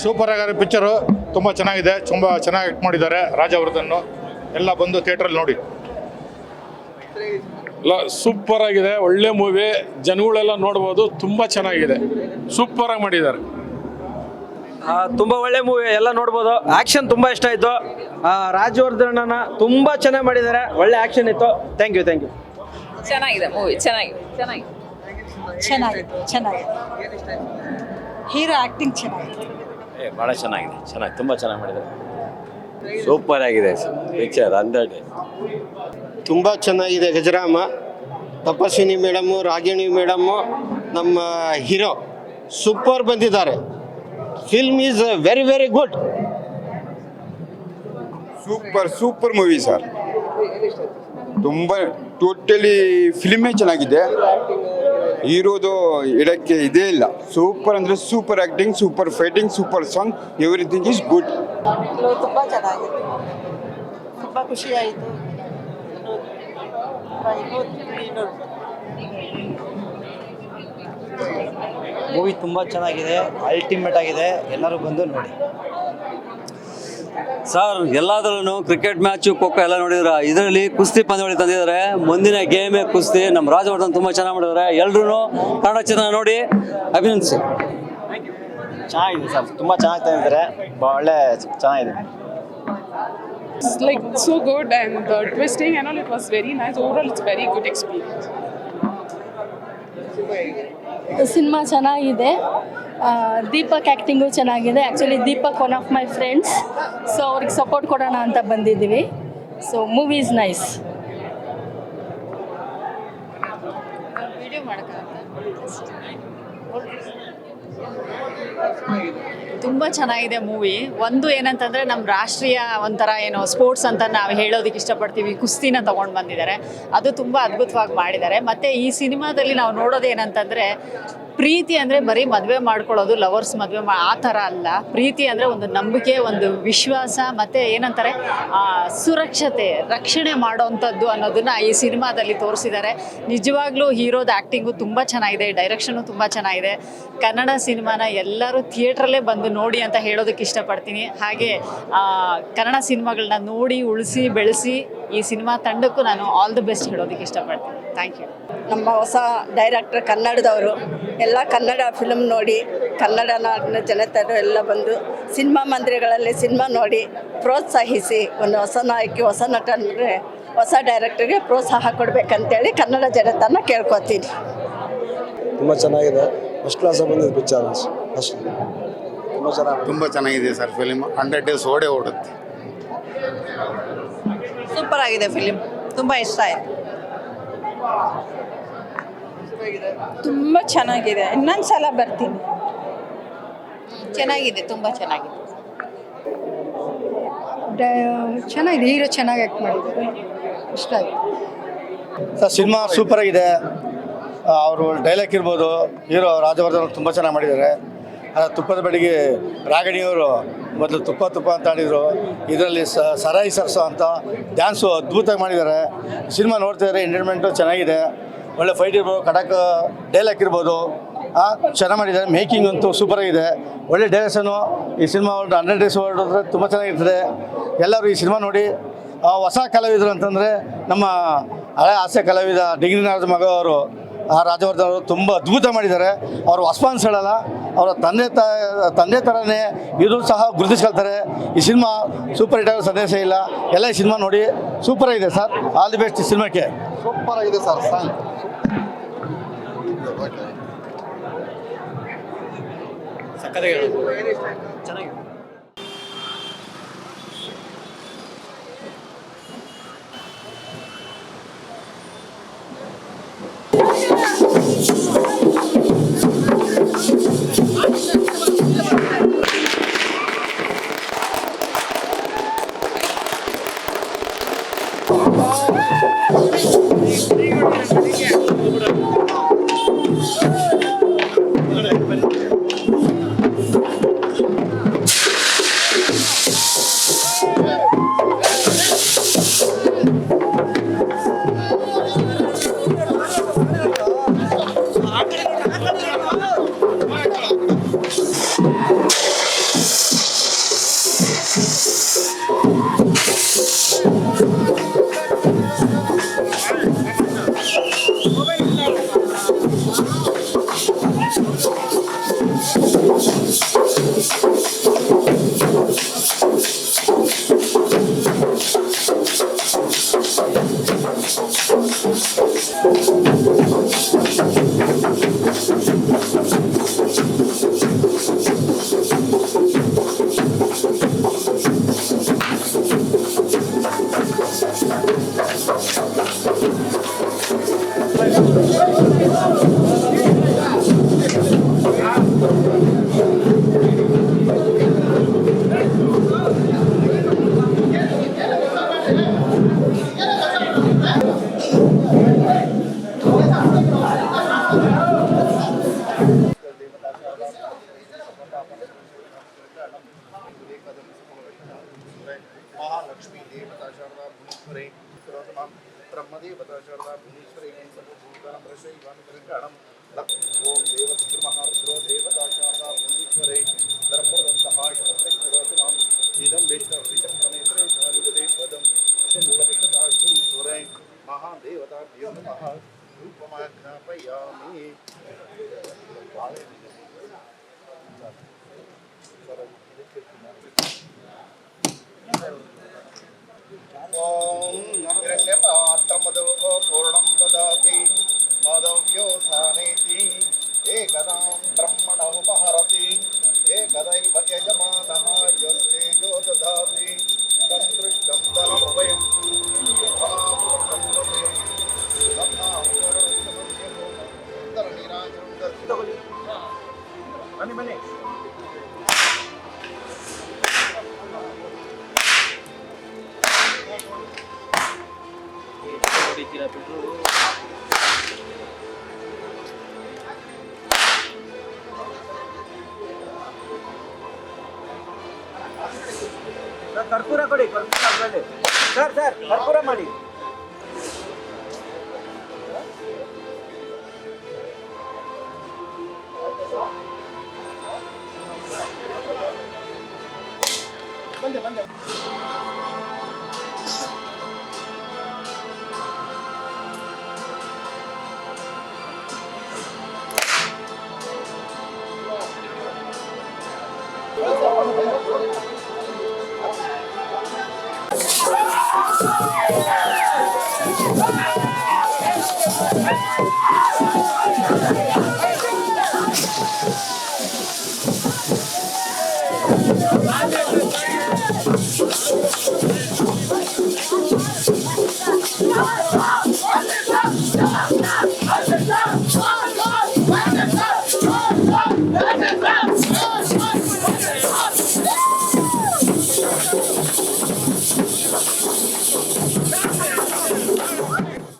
Super ಆಗಿರೋ picture, ತುಂಬ ಚೆನ್ನಾಗಿದೆ, ತುಂಬ ಚೆನ್ನಾಗಿ ಆ್ಯಕ್ಟ್ ಮಾಡಿದ್ದಾರೆ ರಾಜವರ್ಧನ್. ಎಲ್ಲ ಬಂದು ಥಿಯೇಟ್ರಲ್ಲಿ ನೋಡಿ. ಇಲ್ಲ, ಸೂಪರ್ ಆಗಿದೆ, ಒಳ್ಳೆ ಮೂವಿ, ಜನಗಳೆಲ್ಲ ನೋಡ್ಬೋದು, ತುಂಬ ಚೆನ್ನಾಗಿದೆ, ಸೂಪರ್ ಆಗಿ ಮಾಡಿದ್ದಾರೆ. ತುಂಬ ಒಳ್ಳೆ ಮೂವಿ, ಎಲ್ಲ ನೋಡ್ಬೋದು. ಆಕ್ಷನ್ ತುಂಬ ಇಷ್ಟ ಆಯಿತು. ರಾಜವರ್ಧನನ ತುಂಬ ಚೆನ್ನಾಗಿ ಮಾಡಿದ್ದಾರೆ, ಒಳ್ಳೆ ಆಕ್ಷನ್ ಇತ್ತು. Thank you. ಚೆನ್ನಾಗಿದೆ ಮೂವಿ, ಚೆನ್ನಾಗಿದೆ. ಹೀರೋ ಆಕ್ಟಿಂಗ್ ಚೆನ್ನಾಗಿದೆ. ಭಾಳ ಚೆನ್ನಾಗಿದೆ, ತುಂಬ ಚೆನ್ನಾಗಿ ಮಾಡಿದ್ದಾರೆ. ಸೂಪರ್ ಆಗಿದೆ ಪಿಕ್ಚರ್ 100. ತುಂಬ ಚೆನ್ನಾಗಿದೆ. ಗಜರಾಮ, ತಪಸ್ವಿನಿ ಮೇಡಮು, ರಾಗಿಣಿ ಮೇಡಮು, ನಮ್ಮ ಹೀರೋ ಸೂಪರ್ ಬಂದಿದ್ದಾರೆ. Film is very very good. Super movie sir. ತುಂಬ ಟೋಟಲಿ ಫಿಲ್ಮೇ ಚೆನ್ನಾಗಿದೆ. ಹೀರೋದು ಇಡಕ್ಕೆ ಇದೇ ಇಲ್ಲ. ಸೂಪರ್ ಅಂದರೆ super acting, super fighting, super song, everything is good. ತುಂಬ ಚೆನ್ನಾಗಿದೆ, ತುಂಬ ಖುಷಿ ಆಯಿತು. ಮೂವಿ ತುಂಬ ಚೆನ್ನಾಗಿದೆ, ಅಲ್ಟಿಮೇಟ್ ಆಗಿದೆ, ಎಲ್ಲರೂ ಬಂದು ನೋಡಿ. ಸರ್, ಎಲ್ಲಾದ್ರೂ ಕ್ರಿಕೆಟ್ ಮ್ಯಾಚು, ಖೋಖೋ ಎಲ್ಲ ನೋಡಿದ್ರ, ಇದರಲ್ಲಿ ಕುಸ್ತಿ ಪಂದ್ಯಾವಳಿ ತಂದಿದ್ದಾರೆ. ಮುಂದಿನ ಗೇಮೇ ಕುಸ್ತಿ. ನಮ್ಮ ರಾಜವರ್ಧನ್ ತುಂಬ ಚೆನ್ನಾಗಿ ಮಾಡಿದ್ದಾರೆ. ಎಲ್ಲರೂ ಕನ್ನಡ ಚಿತ್ರ ನೋಡಿ ಅಭಿನಂದಿಸಿ. ಚೆನ್ನಾಗಿದೆ ಸರ್, ತುಂಬ ಚೆನ್ನಾಗಿ ತಂದಿದ್ದಾರೆ, ಒಳ್ಳೆ ಚೆನ್ನಾಗಿದೆ. It's like so good, and the twisting and all, it was very nice. Overall, it's very good experience. Cinema ಚೆನ್ನಾಗಿದೆ. ದೀಪಕ್ ಆ್ಯಕ್ಟಿಂಗು ಚೆನ್ನಾಗಿದೆ. Actually Deepak one of my friends, so ಅವ್ರಿಗೆ ಸಪೋರ್ಟ್ ಕೊಡೋಣ ಅಂತ ಬಂದಿದ್ದೀವಿ. So movie is nice. ತುಂಬ ಚೆನ್ನಾಗಿದೆ movie. ಒಂದು ಏನಂತಂದರೆ, ನಮ್ಮ ರಾಷ್ಟ್ರೀಯ ಒಂಥರ ಏನೋ ಸ್ಪೋರ್ಟ್ಸ್ ಅಂತ ನಾವು ಹೇಳೋದಕ್ಕೆ ಇಷ್ಟಪಡ್ತೀವಿ, ಕುಸ್ತಿನ ತೊಗೊಂಡು ಬಂದಿದ್ದಾರೆ. ಅದು ತುಂಬ ಅದ್ಭುತವಾಗಿ ಮಾಡಿದ್ದಾರೆ. ಮತ್ತು ಈ ಸಿನಿಮಾದಲ್ಲಿ ನಾವು ನೋಡೋದೇನಂತಂದರೆ, ಪ್ರೀತಿ ಅಂದರೆ ಬರೀ ಮದುವೆ ಮಾಡ್ಕೊಳ್ಳೋದು, ಲವರ್ಸ್ ಮದುವೆ ಆ ಥರ ಅಲ್ಲ. ಪ್ರೀತಿ ಅಂದರೆ ಒಂದು ನಂಬಿಕೆ, ಒಂದು ವಿಶ್ವಾಸ, ಮತ್ತು ಏನಂತಾರೆ ಸುರಕ್ಷತೆ, ರಕ್ಷಣೆ ಮಾಡೋವಂಥದ್ದು ಅನ್ನೋದನ್ನು ಈ ಸಿನಿಮಾದಲ್ಲಿ ತೋರಿಸಿದ್ದಾರೆ. ನಿಜವಾಗ್ಲೂ ಹೀರೋದ ಆ್ಯಕ್ಟಿಂಗು ತುಂಬ ಚೆನ್ನಾಗಿದೆ, ಡೈರೆಕ್ಷನು ತುಂಬ ಚೆನ್ನಾಗಿದೆ. ಕನ್ನಡ ಸಿನಿಮಾನ ಎಲ್ಲರೂ ಥಿಯೇಟ್ರಲ್ಲೇ ಬಂದು ನೋಡಿ ಅಂತ ಹೇಳೋದಕ್ಕೆ ಇಷ್ಟಪಡ್ತೀನಿ. ಹಾಗೆ ಕನ್ನಡ ಸಿನಿಮಾಗಳನ್ನ ನೋಡಿ ಉಳಿಸಿ ಬೆಳೆಸಿ ಈ ಸಿನಿಮಾ ತಂಡಕ್ಕೂ ನಾನು ಆಲ್ ದಿ ಬೆಸ್ಟ್ ಹೇಳೋದಕ್ಕೆ ಇಷ್ಟಪಡ್ತೀನಿ. Thank you. ನಮ್ಮ ಹೊಸ ಡೈರೆಕ್ಟರ್ ಕನ್ನಡದವರು, ಎಲ್ಲ ಕನ್ನಡ ಫಿಲ್ಮ್ ನೋಡಿ, ಕನ್ನಡ ನಾಡಿನ ಜನತೆಯರು ಎಲ್ಲ ಬಂದು ಸಿನಿಮಾ ಮಂದಿರಗಳಲ್ಲಿ ಸಿನಿಮಾ ನೋಡಿ ಪ್ರೋತ್ಸಾಹಿಸಿ, ಒಂದು ಹೊಸ ನಾಯಕಿ, ಹೊಸ ನಟನಿಗೆ, ಹೊಸ ಡೈರೆಕ್ಟರ್ಗೆ ಪ್ರೋತ್ಸಾಹ ಕೊಡಬೇಕಂತೇಳಿ ಕನ್ನಡ ಜನತನ ಕೇಳ್ಕೊತೀನಿ. ತುಂಬ ಚೆನ್ನಾಗಿದೆ, ಫಸ್ಟ್ ಕ್ಲಾಸ್ ಬಂದಿದ್ದು ಪಿಕ್ಚರ್ ಅಷ್ಟು ತುಂಬ ಚೆನ್ನಾಗಿದೆ ಸರ್ ಫಿಲಿಮ್. 100 days ಓಡುತ್ತೆ. ಸೂಪರ್ ಆಗಿದೆ ಫಿಲಿಮ್, ತುಂಬ ಇಷ್ಟ ಆಯಿತು. ತುಂಬ ಚೆನ್ನಾಗಿದೆ, ಇನ್ನೊಂದು ಸಲ ಬರ್ತೀನಿ. ಚೆನ್ನಾಗಿದೆ, ತುಂಬ ಚೆನ್ನಾಗಿದೆ. ಚೆನ್ನಾಗಿದೆ, ಹೀರೋ ಚೆನ್ನಾಗಿ ಆ್ಯಕ್ಟ್ ಮಾಡಿದ್ದಾರೆ, ಇಷ್ಟ ಆಯಿತು. ಸರ್ ಸಿನಿಮಾ ಸೂಪರ್ ಆಗಿದೆ. ಅವರು ಡೈಲಾಗ್ ಇರ್ಬೋದು, ಹೀರೋ ರಾಜವರ್ಧನ್ ತುಂಬ ಚೆನ್ನಾಗಿ ಮಾಡಿದ್ದಾರೆ. ತುಪ್ಪದ ಬೆಡಿಗೆ ರಾಗಿಣಿಯವರು ಮೊದಲು ತುಪ್ಪ ಅಂತ ಆಡಿದರು. ಇದರಲ್ಲಿ ಸರಾಯಿ ಸರ್ಸೋ ಅಂತ ಡ್ಯಾನ್ಸು ಅದ್ಭುತವಾಗಿ ಮಾಡಿದ್ದಾರೆ. ಸಿನಿಮಾ ನೋಡ್ತಿದ್ದಾರೆ, ಎಂಟರ್ಟೈನ್ಮೆಂಟು ಚೆನ್ನಾಗಿದೆ, ಒಳ್ಳೆ ಫೈಟ್ ಇರ್ಬೋದು, ಖಡಕ್ ಡೈಲಾಗ್ ಇರ್ಬೋದು, ಚೆನ್ನಾಗಿ ಮಾಡಿದ್ದಾರೆ. ಮೇಕಿಂಗ್ ಅಂತೂ ಸೂಪರಾಗಿದೆ, ಒಳ್ಳೆ ಡೈರೆಕ್ಷನು. ಈ ಸಿನಿಮಾ 100 days ಹೊರಡಿದ್ರೆ ತುಂಬ ಚೆನ್ನಾಗಿರ್ತದೆ. ಎಲ್ಲರೂ ಈ ಸಿನಿಮಾ ನೋಡಿ. ಹೊಸ ಕಲಾವಿದರು ಅಂತಂದರೆ ನಮ್ಮ ಹಳೆ ಹಾಸ್ಯ ಕಲಾವಿದ ಡಿಗ್ರಿನಾರದ ಮಗ ಅವರು ರಾಜವರ್ಧನ್ ಅವರು ತುಂಬ ಅದ್ಭುತ ಮಾಡಿದ್ದಾರೆ. ಅವರು ರೆಸ್ಪಾನ್ಸ್ ಹೇಳಲ್ಲ, ಅವರ ತಂದೆ ಥರನೇ ಇದು ಸಹ ಗುರುತಿಸ್ಕೊಳ್ತಾರೆ. ಈ ಸಿನಿಮಾ ಸೂಪರ್ ಹಿಟ್ ಆಗೋ ಸಂದೇಶ ಇಲ್ಲ. ಎಲ್ಲ ಈ ಸಿನಿಮಾ ನೋಡಿ, ಸೂಪರಾಗಿದೆ ಸರ್. ಆಲ್ ದಿ ಬೆಸ್ಟ್ ಈ ಸಿನಿಮಾಕ್ಕೆ. ಸೂಪರ್ ಆಗಿದೆ ಸರ್ ಸಾಂಗ್. ಚೆನ್ನಾಗಿದೆ. ಬ್ರಹ್ಮದೇವತಾ ಶಾರದಾ ಭುವನೇಶ್ವರಿ ಸರ್ವಭೂತಾನಾಂ ಪ್ರಸೈವಾಮಿ ಕಲ್ಯಾಣಂ ಓಂ ದೇವಶ್ರೀಮಹಾರುದ್ರೋ ದೇವತಾ ಶಾರದಾ ಭುವನೇಶ್ವರಿ ಧರ್ಮದಂತಹ ಶಕ್ತಿ ಮಾಂ ಇದಂ ವಿಷ್ಣುರ್ವಿಚಕ್ರನೇತ್ರೇ ಶಾಲಿಪದೇ ಪದಂ ಶೂಲಪುಷ್ಪತಾಘೂಸುರೈ ಮಹಾದೇವತಾಭ್ಯೋ ನಮಃ ರೂಪಮಾಜ್ಞಾಪಯಾಮಿ. ಓಂ ಹಿರಣ್ಯಪಾತ್ರಮದೋ ಪೂರ್ಣಂ ದದಾತಿ ಮದವ್ಯೋ ಸಾನೇತಿ ಏಕದಾಂ ಬ್ರಹ್ಮಣ ಉಪಹರತಿ ಏಕದೈವ ಯಜಮಾನಃ ಯಸ್ತೇಜೋ ದದಾತಿ ಸಂದೃಷ್ಟಂ ಧನಮಭಯಂ ಬನ್ನಿ ಬನ್ನಿ. ಕರ್ಪೂರ ಕೊಡಿ, ಕರ್ಪೂರ ಅದರಲ್ಲಿ ಸರ್ ಕರ್ಪೂರ ಮಾಡಿ. ಬಂದೆ ಬಂದೆ.